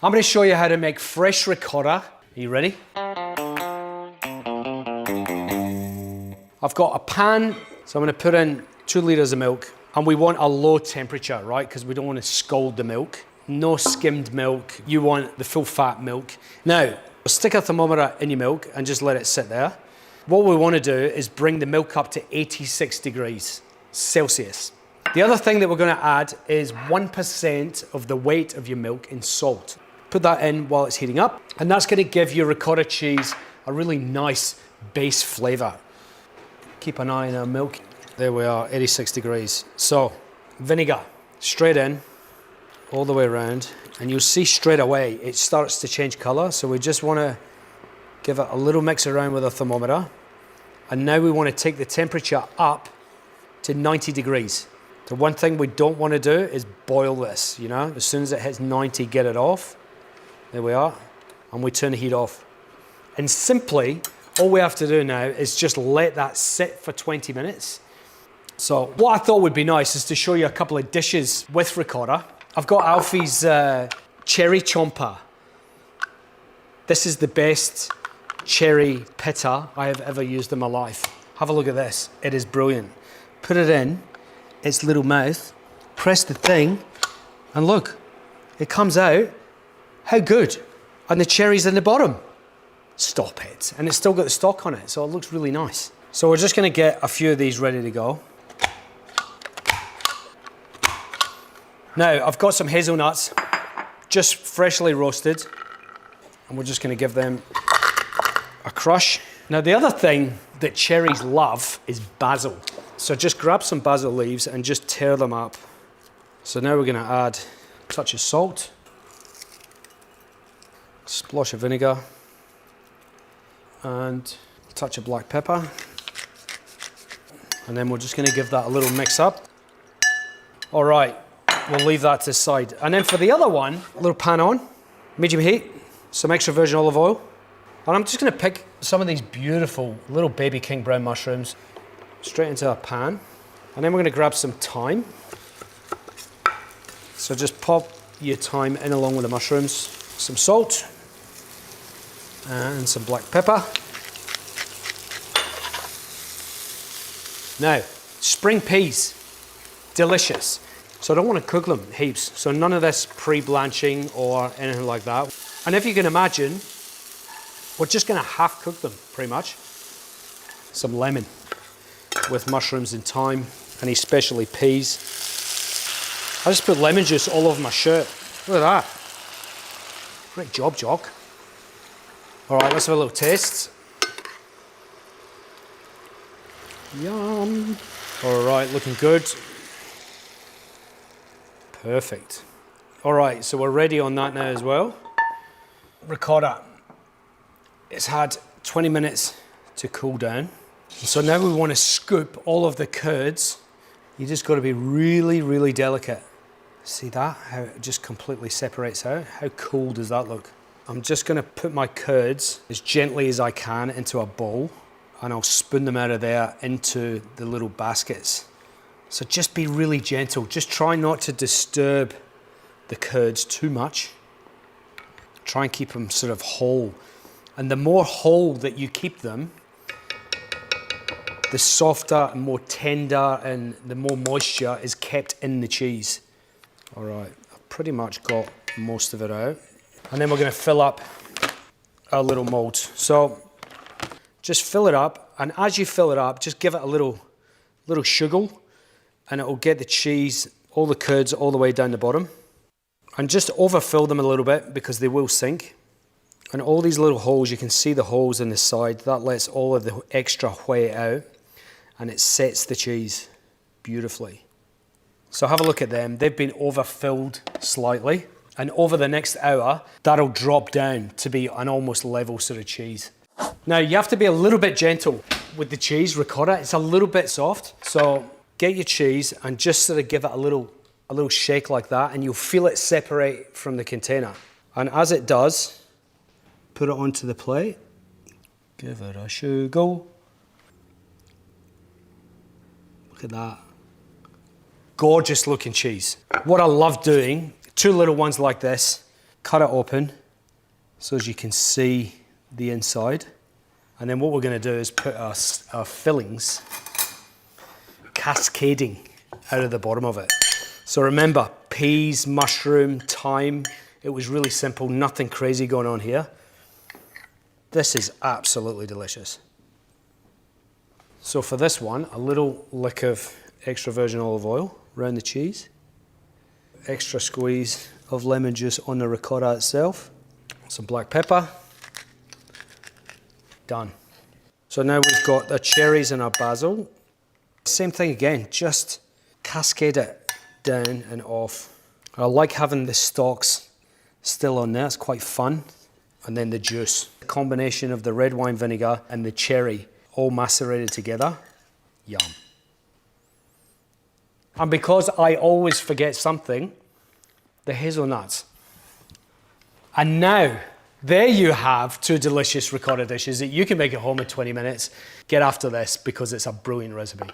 I'm going to show you how to make fresh ricotta. Are you ready? I've got a pan, so I'm going to put in 2 litres of milk. And we want a low temperature, right? Because we don't want to scald the milk. No skimmed milk. You want the full fat milk. Now, stick a thermometer in your milk and just let it sit there. What we want to do is bring the milk up to 86 degrees Celsius. The other thing that we're going to add is 1% of the weight of your milk in salt. Put that in while it's heating up, and that's going to give your ricotta cheese a really nice base flavour. Keep an eye on our milk. There we are, 86 degrees. So, vinegar, straight in, all the way around, and you'll see straight away it starts to change colour, so we just want to give it a little mix around with a thermometer. And now we want to take the temperature up to 90 degrees. The one thing we don't want to do is boil this, you know? As soon as it hits 90, get it off. There we are. And we turn the heat off. And simply, all we have to do now is just let that sit for 20 minutes. So what I thought would be nice is to show you a couple of dishes with ricotta. I've got Alfie's cherry chomper. This is the best cherry pita I have ever used in my life. Have a look at this. It is brilliant. Put it in its little mouth, press the thing, and look, it comes out. How good. And the cherry's in the bottom. Stop it. And it's still got the stock on it, so it looks really nice. So we're just gonna get a few of these ready to go. Now, I've got some hazelnuts, just freshly roasted, and we're just gonna give them a crush. Now, the other thing that cherries love is basil. So just grab some basil leaves and just tear them up. So now we're gonna add a touch of salt, a splash of vinegar, and a touch of black pepper. And then we're just gonna give that a little mix up. All right, we'll leave that to the side. And then for the other one, a little pan on, medium heat, some extra virgin olive oil. And I'm just gonna pick some of these beautiful little baby king brown mushrooms straight into a pan. And then we're gonna grab some thyme. So just pop your thyme in along with the mushrooms, some salt, and some black pepper. Now, spring peas, delicious. So I don't want to cook them heaps. So none of this pre-blanching or anything like that. And if you can imagine, we're just gonna half cook them, pretty much. Some lemon with mushrooms and thyme, and especially peas. I just put lemon juice all over my shirt. Look at that. Great job, Jock. All right, let's have a little taste. Yum. All right, looking good. Perfect. All right, so we're ready on that now as well. Ricotta. It's had 20 minutes to cool down. So now we want to scoop all of the curds. You just got to be really, really delicate. See that? How it just completely separates out? How cool does that look? I'm just going to put my curds as gently as I can into a bowl, and I'll spoon them out of there into the little baskets. So just be really gentle. Just try not to disturb the curds too much. Try and keep them sort of whole. And the more whole that you keep them, the softer and more tender and the more moisture is kept in the cheese. All right, I've pretty much got most of it out. And then we're gonna fill up our little molds. So just fill it up, and as you fill it up, just give it a little sugar, and it will get the cheese, all the curds, all the way down the bottom. And just overfill them a little bit because they will sink. And all these little holes, you can see the holes in the side, that lets all of the extra whey out, and it sets the cheese beautifully. So have a look at them. They've been overfilled slightly, and over the next hour, that'll drop down to be an almost level sort of cheese. Now, you have to be a little bit gentle with the cheese, ricotta. It's a little bit soft. So get your cheese and just sort of give it a little shake like that, and you'll feel it separate from the container. And as it does, put it onto the plate. Give it a sugar. Look at that. Gorgeous looking cheese. What I love doing, 2 little ones like this, cut it open so as you can see the inside. And then what we're going to do is put our fillings cascading out of the bottom of it. So remember, peas, mushroom, thyme. It was really simple, nothing crazy going on here. This is absolutely delicious. So for this one, a little lick of extra virgin olive oil around the cheese. Extra squeeze of lemon juice on the ricotta itself. Some black pepper. Done. So now we've got the cherries and our basil. Same thing again, just cascade it down and off. I like having the stalks still on there, it's quite fun. And then the juice. The combination of the red wine vinegar and the cherry all macerated together. Yum. And because I always forget something, the hazelnuts. And now, there you have 2 delicious ricotta dishes that you can make at home in 20 minutes. Get after this because it's a brilliant recipe.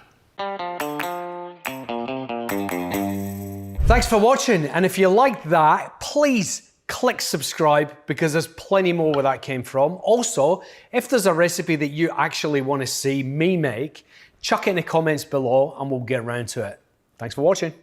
Thanks for watching, and if you liked that, please click subscribe because there's plenty more where that came from. Also, if there's a recipe that you actually want to see me make, chuck it in the comments below and we'll get around to it. Thanks for watching.